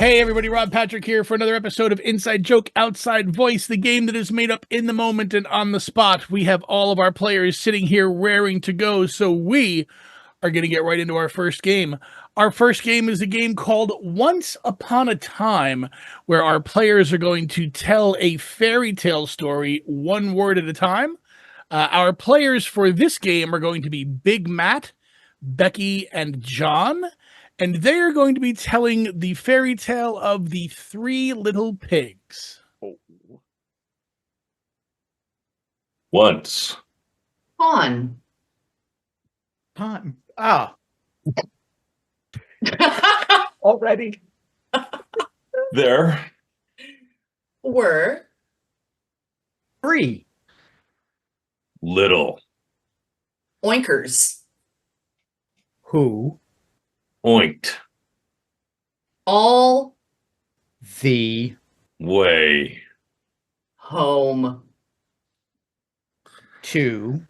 Hey everybody, Rob Patrick here for another episode of Inside Joke, Outside Voice, the game that is made up in the moment and on the spot. We have all of our players sitting here raring to go, so we are going to get right into our first game. Our first game is a game called Once Upon a Time, where our players are going to tell a fairy tale story one word at a time. Our players for this game are going to be Big Matt, Becky, and John. And they are going to be telling the fairy tale of the Three Little Pigs. Once. Pawn. Ah. Already. There. Were. Free. Little. Oinkers. Who? Oinked. All. The. Way. Home. To.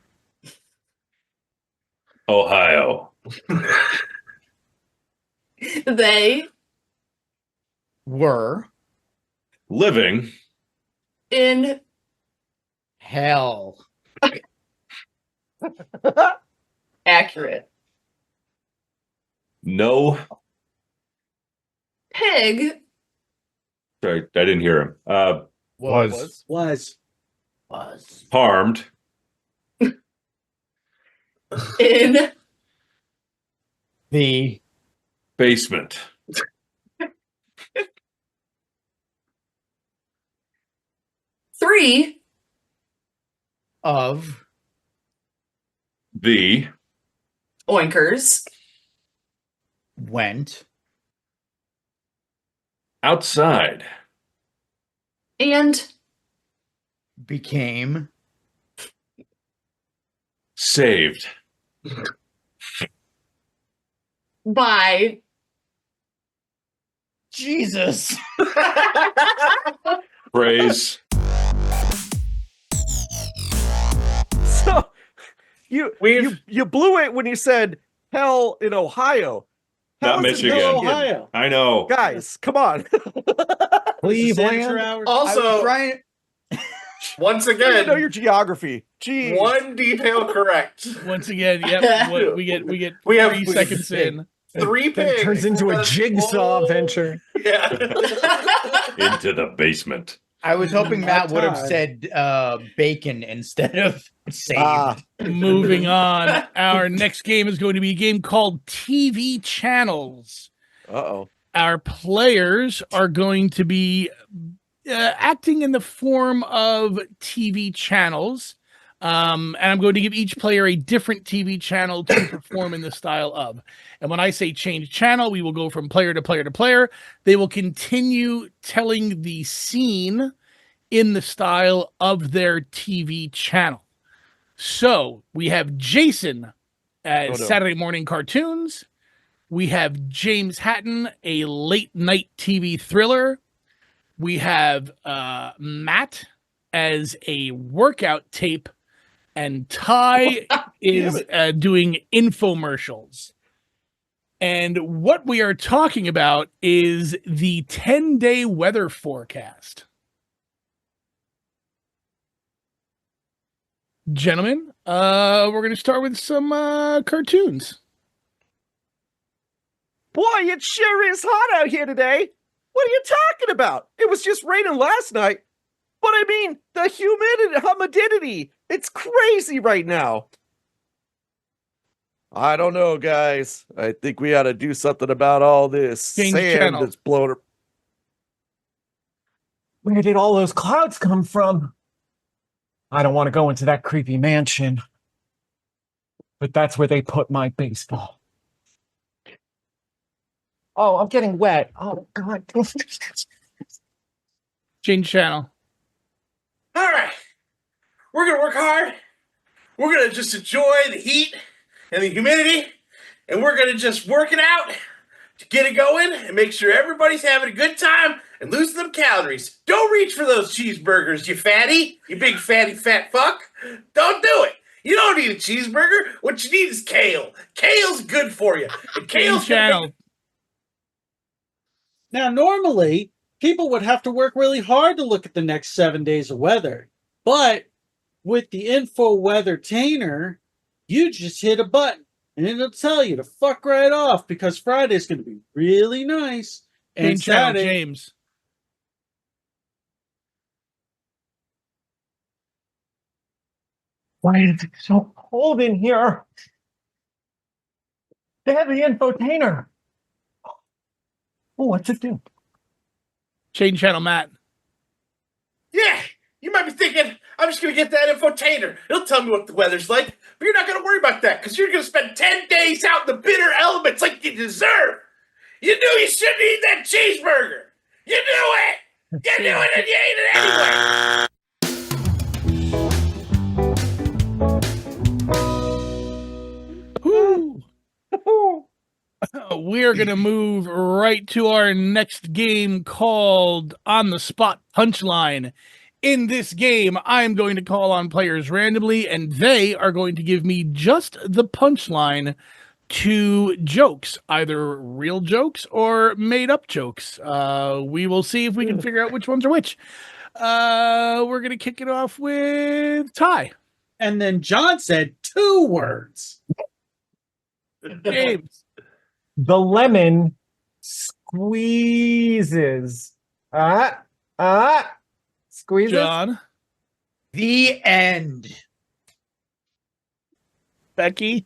Ohio. They. Were. Living. In. Hell. Accurate. No. Pig. Sorry, I didn't hear him. Was. Harmed. In. The. Basement. Three. Of. The. Oinkers. Went. Outside. And. Became. Saved. By. Jesus. Phrase. So you blew it when you said hell in Ohio. Not Hell's in Michigan. Ohio. I know. Guys, come on. Cleveland. Also, once I know again, your geography. Jeez. one detail correct. Once again, yep, we get We have 3 seconds in. 3 pigs. Turns into a jigsaw venture. Yeah. Into the basement. I was hoping Matt would have time. said bacon instead of saved. Moving on, our next game is going to be a game called TV Channels. Uh-oh. Our players are going to be acting in the form of TV channels. And I'm going to give each player a different TV channel to perform in the style of. And when I say change channel, we will go from player to player to player. They will continue telling the scene in the style of their TV channel. So we have Jason as Saturday morning cartoons. We have James Hatton, a late night TV thriller. We have Matt as a workout tape. And Ty is doing infomercials. And what we are talking about is the 10-day weather forecast. Gentlemen, we're going to start with some cartoons. Boy, it sure is hot out here today. What are you talking about? It was just raining last night. But I mean, the humidity, it's crazy right now. I don't know, guys. I think we ought to do something about all this Change sand channel. that's blowing. Where did all those clouds come from? I don't want to go into that creepy mansion. But that's where they put my baseball. Oh, I'm getting wet. Oh, God. Change channel. All right. We're going to work hard. We're going to just enjoy the heat and the humidity. And we're going to just work it out to get it going and make sure everybody's having a good time and losing them calories. Don't reach for those cheeseburgers, you fatty. You big fatty fat fuck. Don't do it. You don't need a cheeseburger. What you need is kale. Kale's good for you. And kale's Change channel. Now, normally, people would have to work really hard to look at the next 7 days of weather. But with the info weather tainer, you just hit a button and it'll tell you to fuck right off because Friday's going to be really nice. Main And channel, Saturday, James. Why is it so cold in here? They have the infotainer. Oh, what's it do? Change channel, Matt. Yeah, you might be thinking, I'm just going to get that infotainer. It'll tell me what the weather's like. But you're not going to worry about that because you're going to spend 10 days out in the bitter elements like you deserve. You knew you shouldn't eat that cheeseburger. You knew it. You knew it and you ate it anyway. Woo. We are going to move right to our next game called On the Spot Punchline. In this game, I'm going to call on players randomly, and they are going to give me just the punchline to jokes, either real jokes or made-up jokes. We will see if we can figure out which ones are which. We're going to kick it off with Ty. and then John said 2 words. James. The lemon squeezes. Squeezes. John. The end. Becky.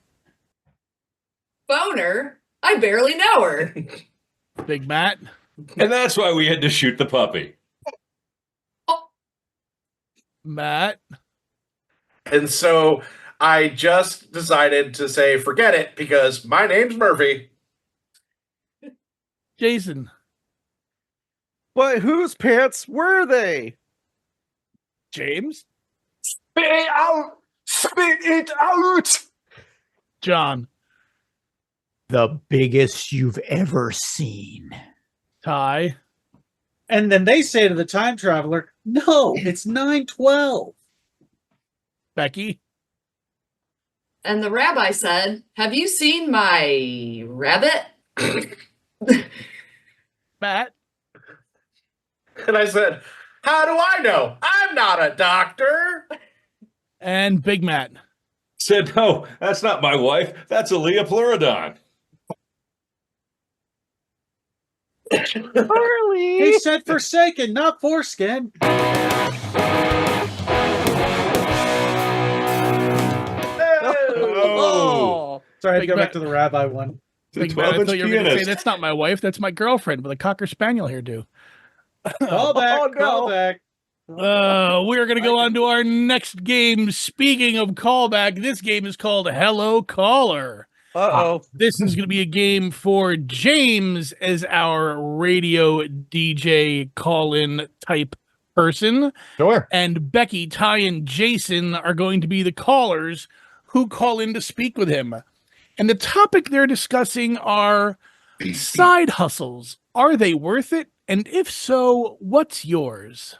Boner, I barely know her. Big Matt. And that's why we had to shoot the puppy. Matt. And so I just decided to say, forget it, because my name's Murphy. Jason. But whose pants were they? James. Spit it out. Spit it out. John. The biggest you've ever seen. Ty. And then they say to the time traveler, no, it's 9/12. Becky. And the rabbi said, have you seen my rabbit? Matt. And I said, how do I know? I'm not a doctor. And Big Matt. Said, no, that's not my wife. That's Aaliyah Pleurodon. Charlie. He said forsaken, not foreskin. Oh. Sorry, I had to Big go back Matt. to the rabbi one. It's a Big Matt, I 12-inch thought you were going to say, pianist. that's not my wife. That's my girlfriend with a Cocker Spaniel hairdo. Call back, Oh, no. call back. We're going to go on to our next game. Speaking of callback, this game is called Hello Caller. Uh-oh. This is going to be a game for James as our radio DJ call-in type person. Sure. And Becky, Ty, and Jason are going to be the callers who call in to speak with him. And the topic they're discussing are side hustles. Are they worth it? And if so, what's yours?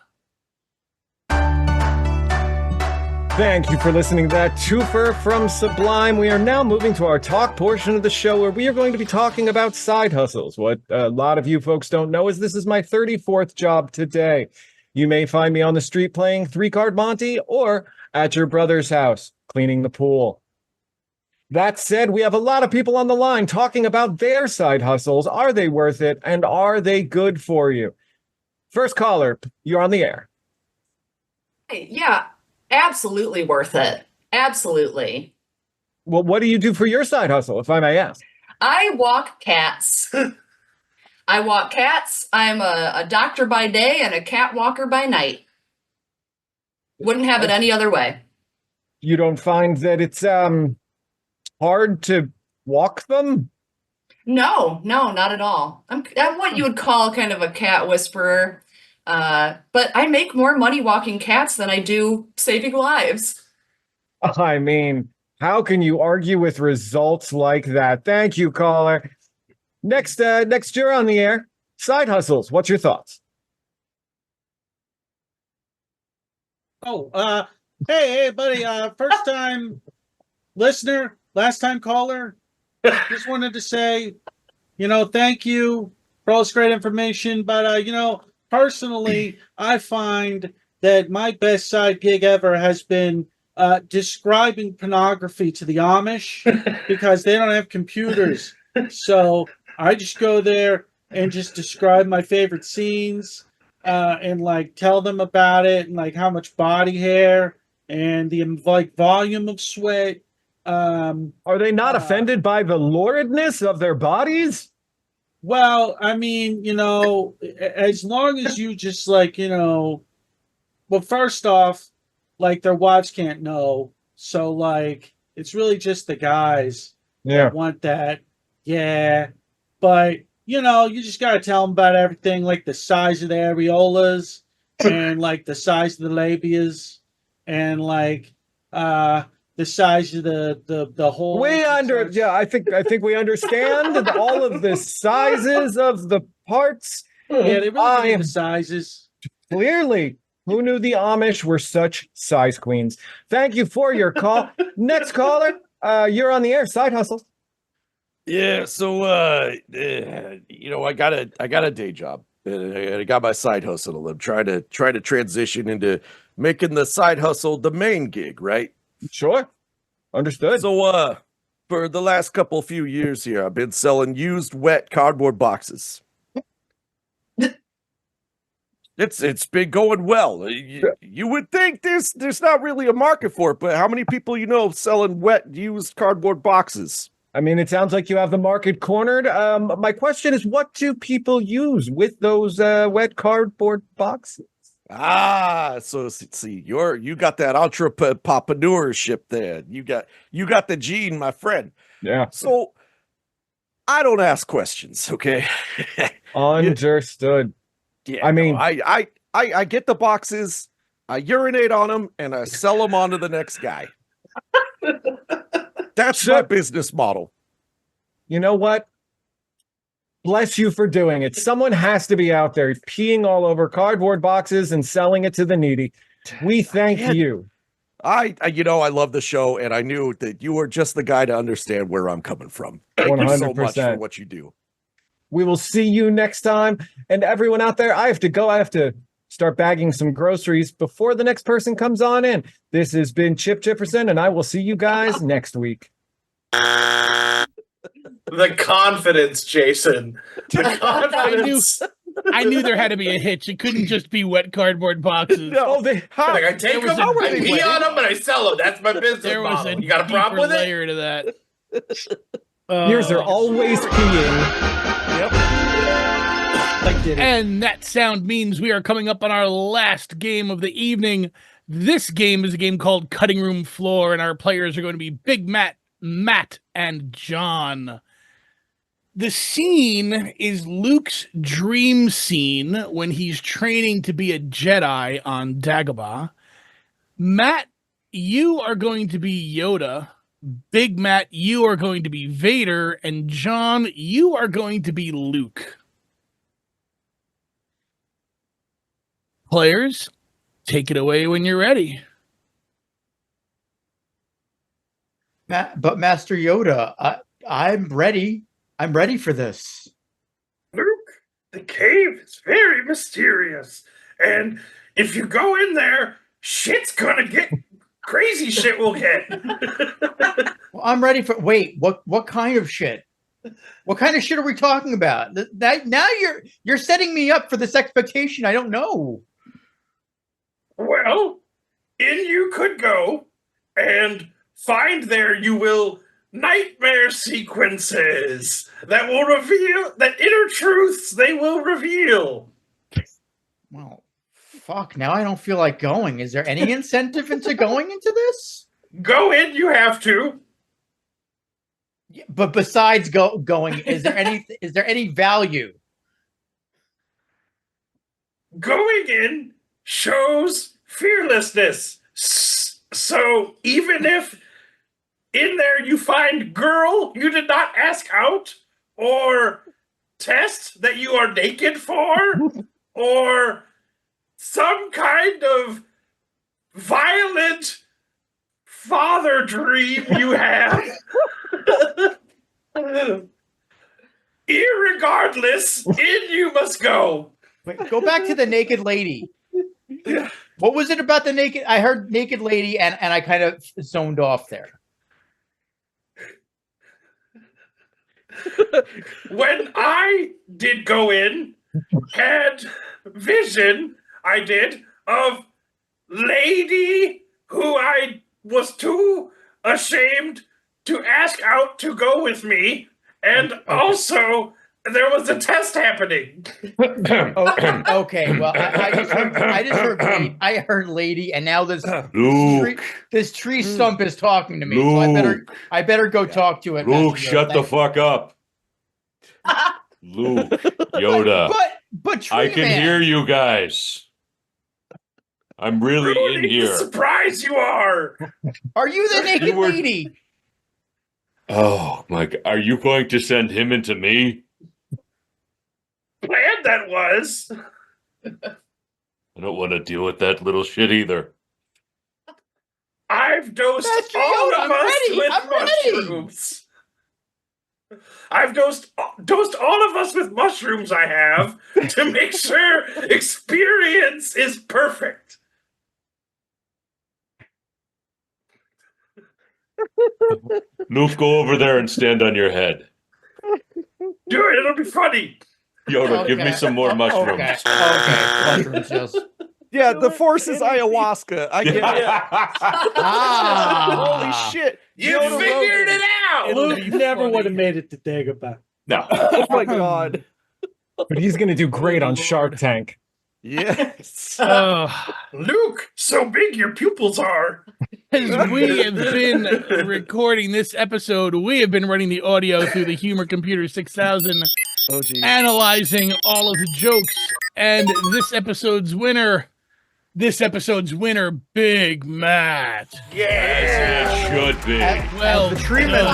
Thank you for listening to that twofer from Sublime. We are now moving to our talk portion of the show where we are going to be talking about side hustles. What a lot of you folks don't know is this is my 34th job today. You may find me on the street playing 3-card Monte or at your brother's house cleaning the pool. That said, we have a lot of people on the line talking about their side hustles. Are they worth it? And are they good for you? First caller, you're on the air. Yeah, absolutely worth it. Absolutely. Well, what do you do for your side hustle, if I may ask? I walk cats. I walk cats. I'm a doctor by day and a cat walker by night. Wouldn't have it any other way. You don't find that it's hard to walk them? No, not at all. I'm what you would call kind of a cat whisperer. But I make more money walking cats than I do saving lives. I mean, how can you argue with results like that? Thank you, caller. Next, you're on the air. Side hustles. What's your thoughts? Oh, hey, buddy, first time listener, last time caller. Just wanted to say, thank you for all this great information. But, personally, I find that my best side gig ever has been describing pornography to the Amish because they don't have computers. So I just go there and just describe my favorite scenes and like tell them about it and like how much body hair and the like volume of sweat. Are they not offended by the luridness of their bodies? Well, I mean, as long as you just like, well, first off, like their wives can't know. So like it's really just the guys Yeah. that want that. Yeah. But you just gotta tell them about everything, like the size of the areolas and like the size of the labias and like the size of the whole. I think we understand all of the sizes of the parts. Yeah, they really need the sizes. Clearly, who knew the Amish were such size queens? Thank you for your call. Next caller, you're on the air. Side hustle. Yeah, so I got a day job. I got my side hustle. I'm trying to transition into making the side hustle the main gig, right? Sure. Understood. So for the last few years here, I've been selling used wet cardboard boxes. It's been going well. You would think there's not really a market for it, but how many people selling wet used cardboard boxes? I mean, it sounds like you have the market cornered. My question is, what do people use with those wet cardboard boxes? So see, you got that entrepreneurship there. You got the gene, my friend. Yeah. So I don't ask questions, okay? Understood. Yeah. I mean, I get the boxes, I urinate on them, and I sell them on to the next guy. That's my business model. You know what? Bless you for doing it. Someone has to be out there peeing all over cardboard boxes and selling it to the needy. We thank you. I love the show, and I knew that you were just the guy to understand where I'm coming from. Thank you so much for what you do. We will see you next time. And everyone out there, I have to go. I have to start bagging some groceries before the next person comes on in. This has been Chip Chipperson, and I will see you guys next week. The confidence, Jason. The confidence. I knew there had to be a hitch. It couldn't just be wet cardboard boxes. I take them, I pee on them, and I sell them. That's my business There was model. a You got a problem with it? layer to that. Yours are always peeing. And that sound means we are coming up on our last game of the evening. This game is a game called Cutting Room Floor, and our players are going to be Big Matt, Matt, and John. The scene is Luke's dream scene when he's training to be a Jedi on Dagobah. Matt, you are going to be Yoda. Big Matt, you are going to be Vader. And John, you are going to be Luke. Players, take it away when you're ready. But Master Yoda, I'm ready. I'm ready for this. Luke, the cave is very mysterious. And if you go in there, shit's gonna get crazy shit will get. Well, I'm ready for what kind of shit? What kind of shit are we talking about? That now you're setting me up for this expectation I don't know. Well, in you could go and find there you will nightmare sequences that will reveal that inner truths they will reveal. Well, fuck, now I don't feel like going. Is there any incentive into going into this? Go in, you have to. Yeah, but besides going, is there any value? Going in shows fearlessness. So even if in there you find girl you did not ask out, or test that you are naked for, or some kind of violent father dream you have, Irregardless, in you must go. Wait, go back to the naked lady. What was it about the naked? I heard naked lady, and I kind of zoned off there. When I did go in, had vision, I did, of lady who I was too ashamed to ask out to go with me, and also there was a test happening. Okay, well, I heard lady, and now this tree stump is talking to me. So I better go talk to it. Luke, shut the fuck up. Luke, Yoda. But tree I can man. hear you guys. I'm really in here. Surprise you are. Are you the naked lady? Oh my God. Are you going to send him into me? Plan that was. I don't want to deal with that little shit either. I've dosed Master all Yoda, of I'm us ready, with I'm ready. mushrooms. I've dosed all of us with mushrooms, I have, to make sure experience is perfect. Luke, go over there and stand on your head. Do it, it'll be funny. Yoda, give me some more mushrooms. Okay, mushrooms, yes. Yeah, the Force Is Ayahuasca. I get it. Ah. Holy shit. You Yoda figured Rogan. it out. Luke never would have made it to Dagobah. No. Oh my god. But he's going to do great on Shark Tank. Yes. Luke, so big your pupils are. As we have been recording this episode, we have been running the audio through the Humor Computer 6000, Oh geez. analyzing all of the jokes, and this episode's winner, Big Matt. Yeah. It should be. Well, the tree man.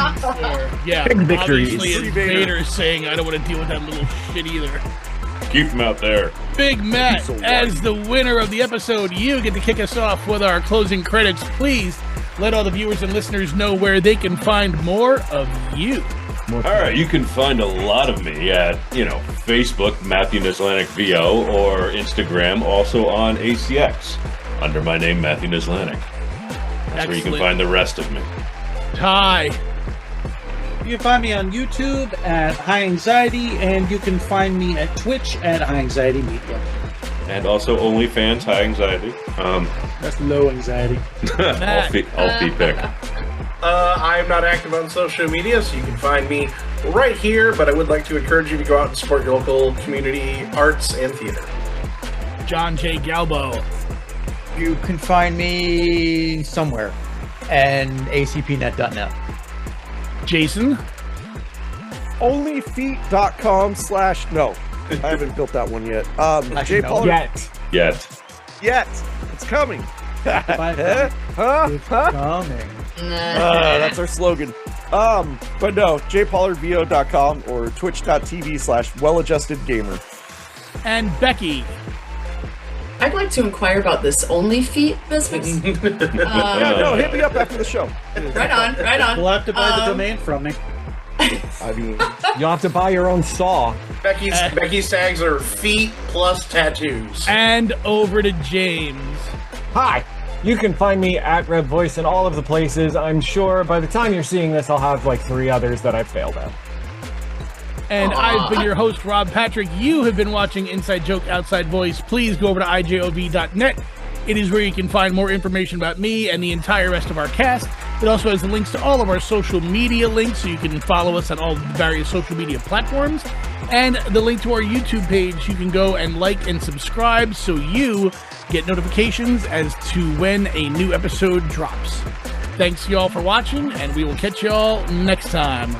yeah, Big victories. obviously it's Vader saying, I don't want to deal with that little shit either. Keep him out there. Big Matt, So right. as the winner of the episode, you get to kick us off with our closing credits. Please let all the viewers and listeners know where they can find more of you. All right, you can find a lot of me at, Facebook, Matthew Nislanik VO, or Instagram, also on ACX, under my name, Matthew Nislanik. That's where you can Excellent. find the rest of me. Ty, You can find me on YouTube at High Anxiety, and you can find me at Twitch at High Anxiety Media. And also OnlyFans, High Anxiety. That's low anxiety. I'll be pick. I'm not active on social media, so you can find me right here, but I would like to encourage you to go out and support your local community arts and theater. John J. Galbo, You can find me somewhere, and acpnet.net. Jason, Onlyfeet.com/no. I haven't built that one yet. Jay no. Pollard. Yet. It's coming. Bye. Huh? It's coming. That's our slogan. But no, jpollardvo.com or twitch.tv/welladjustedgamer. and Becky. I'd like to inquire about this Only Feet business. No, hit me up after the show. Right on, right on. You'll have to buy the domain from me. I mean, You'll have to buy your own saw. Becky's tags are feet plus tattoos. And over to James. Hi. You can find me at Red Voice in all of the places. I'm sure by the time you're seeing this, I'll have like 3 others that I've failed at. And I've been your host, Rob Patrick. You have been watching Inside Joke, Outside Voice. Please go over to ijov.net. It is where you can find more information about me and the entire rest of our cast. It also has the links to all of our social media links, so you can follow us on all the various social media platforms. And the link to our YouTube page, you can go and like and subscribe so you get notifications as to when a new episode drops. Thanks y'all for watching, and we will catch y'all next time.